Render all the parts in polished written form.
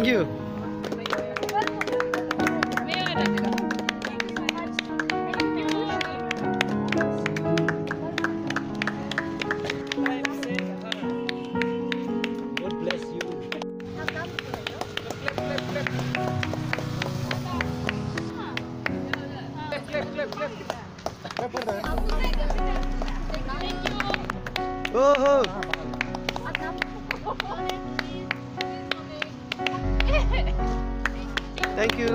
Thank you. God bless you. Oh, thank you.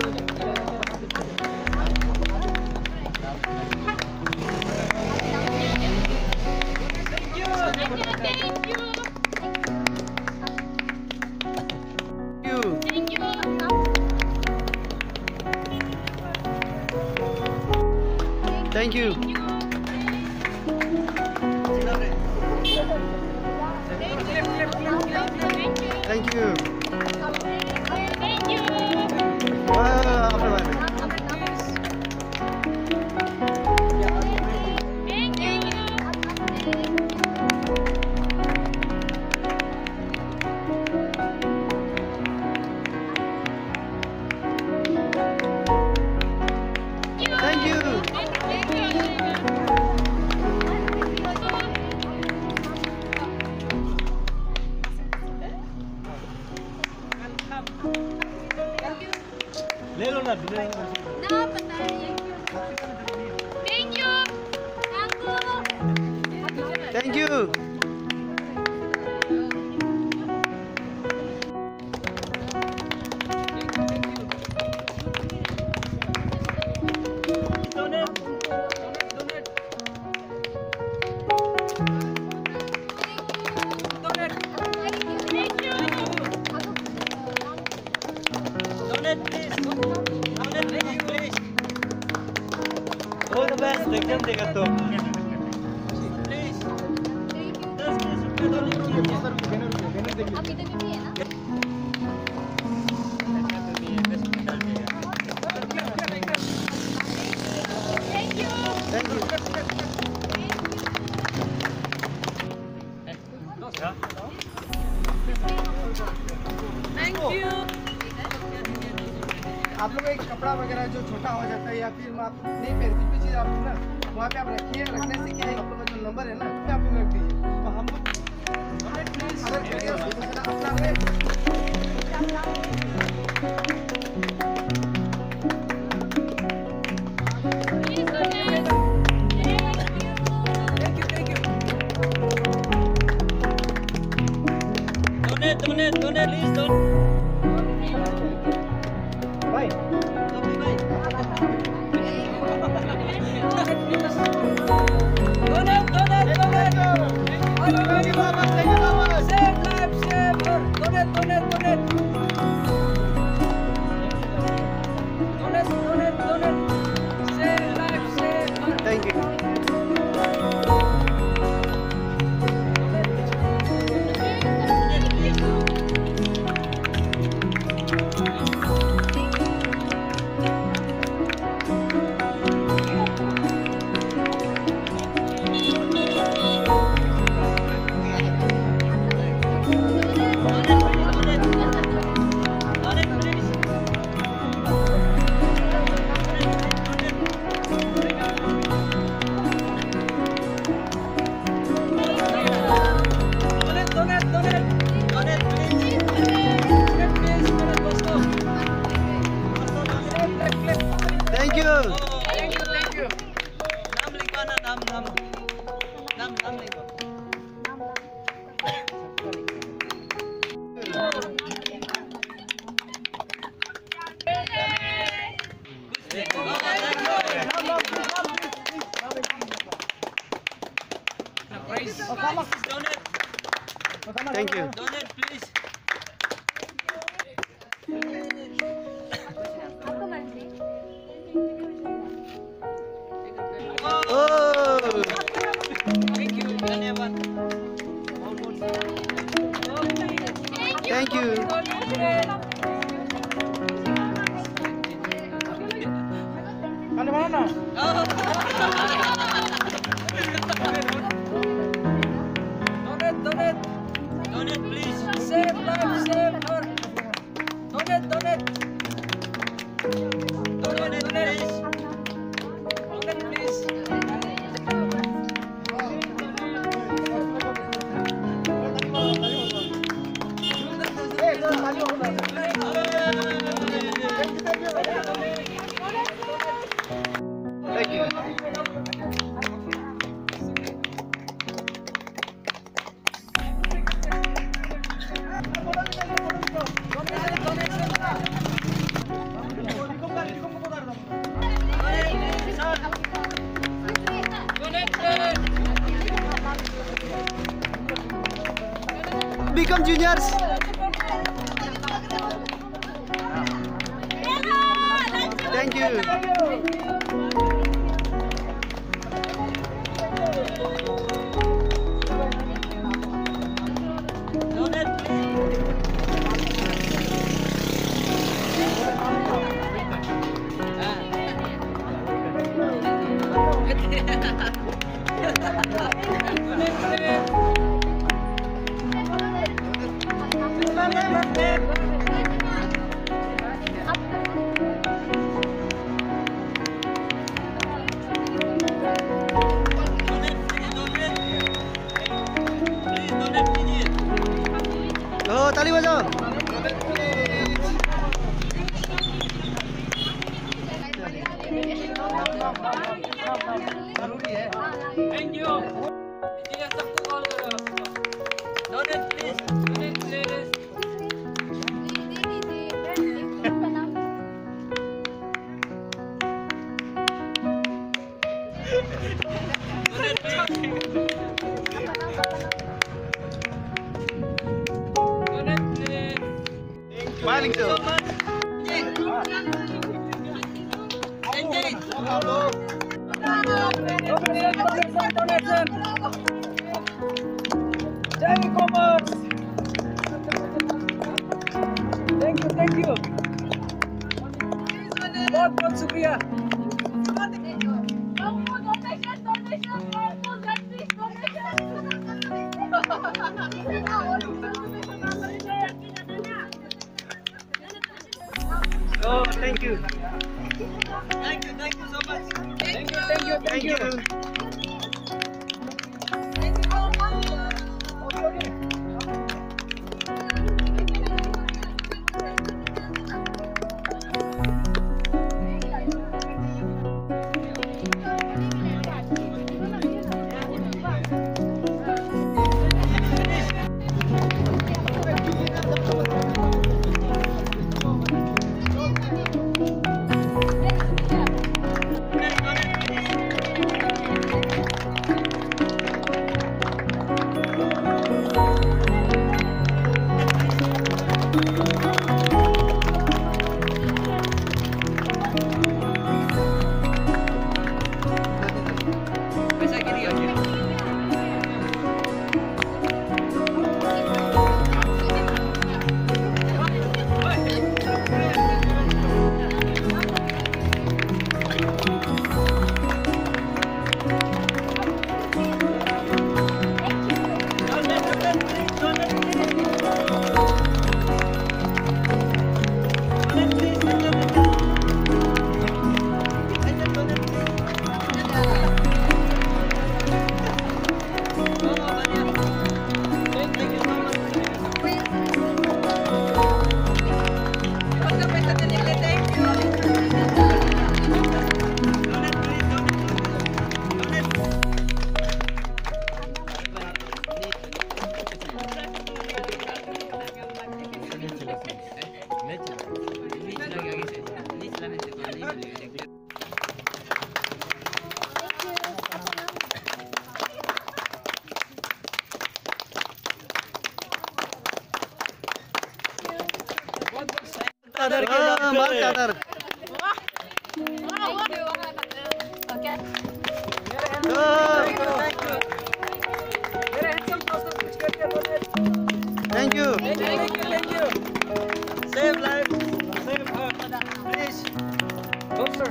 Thank you. Thank you. Wow, thank you. ले लो ना Thank you. All the best. देखते तो आप लोग एक कपड़ा वगैरह जो छोटा हो जाता है या फिर आप नहीं पहनती कोई चीज़ आप ना वहाँ पे आप रखिए, रखने से क्या है आप लोग का जो नंबर है ना उसमें आप लोग रख दीजिए तो हम लोग donate please don't भाई Thank you. Thank you. Thank you. Nam lingkana nam lingko. Thank you. Donate please. Oh, Thank you. धन्यवाद. thank you. खाने वाला ना Donate please. Save life, save her. become juniors. Thank you. Oh, ताली बजाओ. Thank you. ये सबको call करो. Donate please. Donate please. Smiling so. Thank you. बहुत शुक्रिया. Oh, thank you. Thank you so much. Thank you. Mark Adar. Thank you. Save lives. Save her. Please. Hope sir.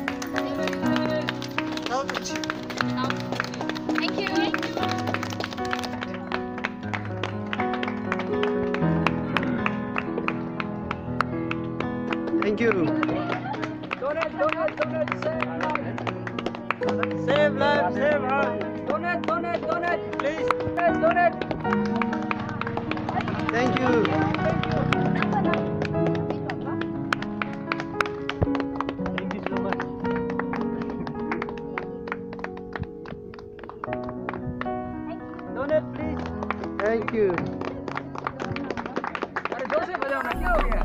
Thank you. Donate. Save lives. Save her. Donate. Please. Donate. Thank you. Thank you so much. Donate please. Thank you. अरे जोर से बजाओ ना, क्या हो गया?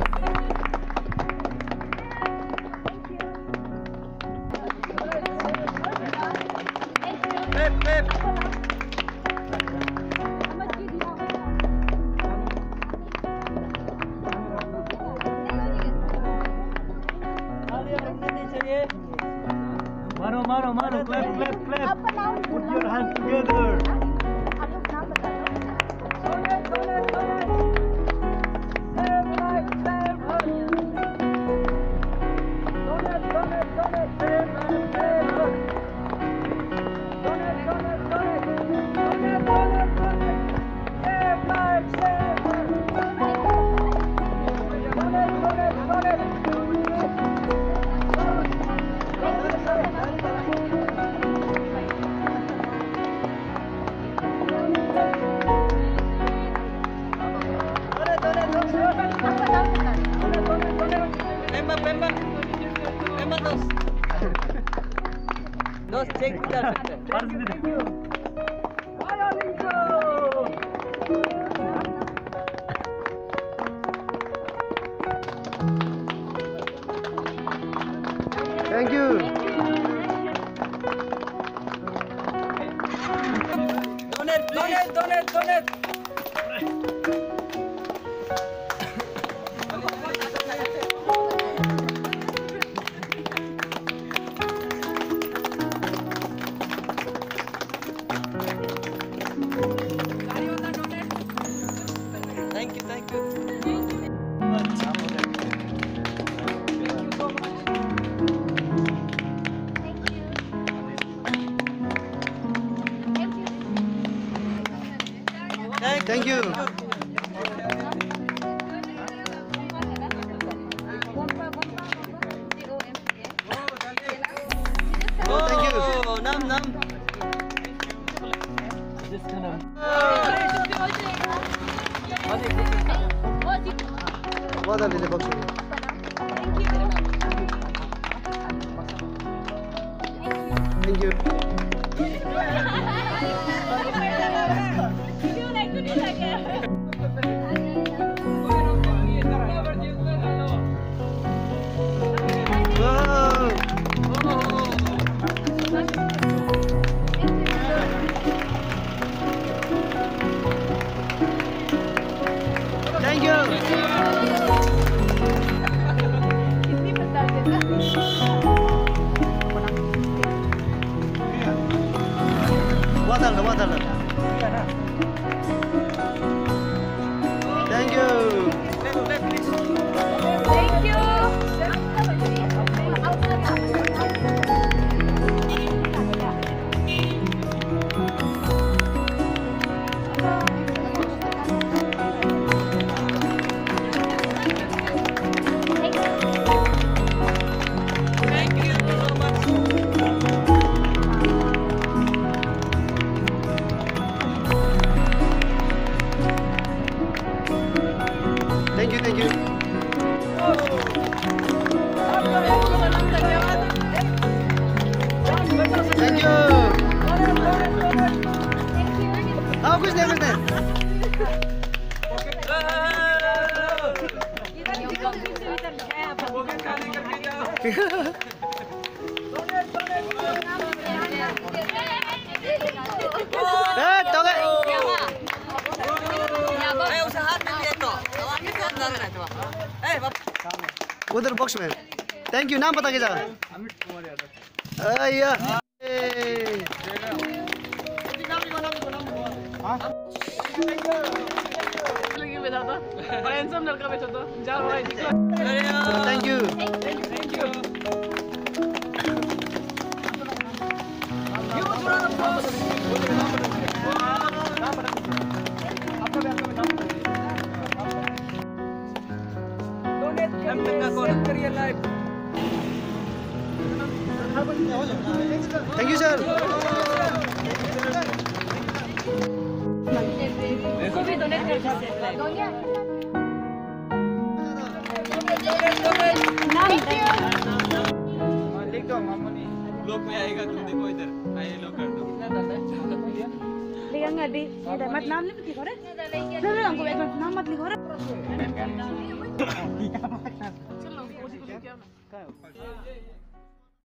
कर सकते हैं। Thank you. Donate. Thank you. Thank you. Oh, thank you. Oh, nam. बहुत अलग बॉक्स में thank you thank you Water. Thank you. Thank you. Thank you. हाँ कुछ नहीं उधर बॉक्स में थैंक यू नाम बता के जा thank you Thank you, sir. लिख दो मामूली लोग में आएगा तुम देखो इधर आइए लोग कर दो लिखेंगे दी इधर मत नाम नहीं लिखो रे फिर हमको एक नाम मत लिखो रे चलो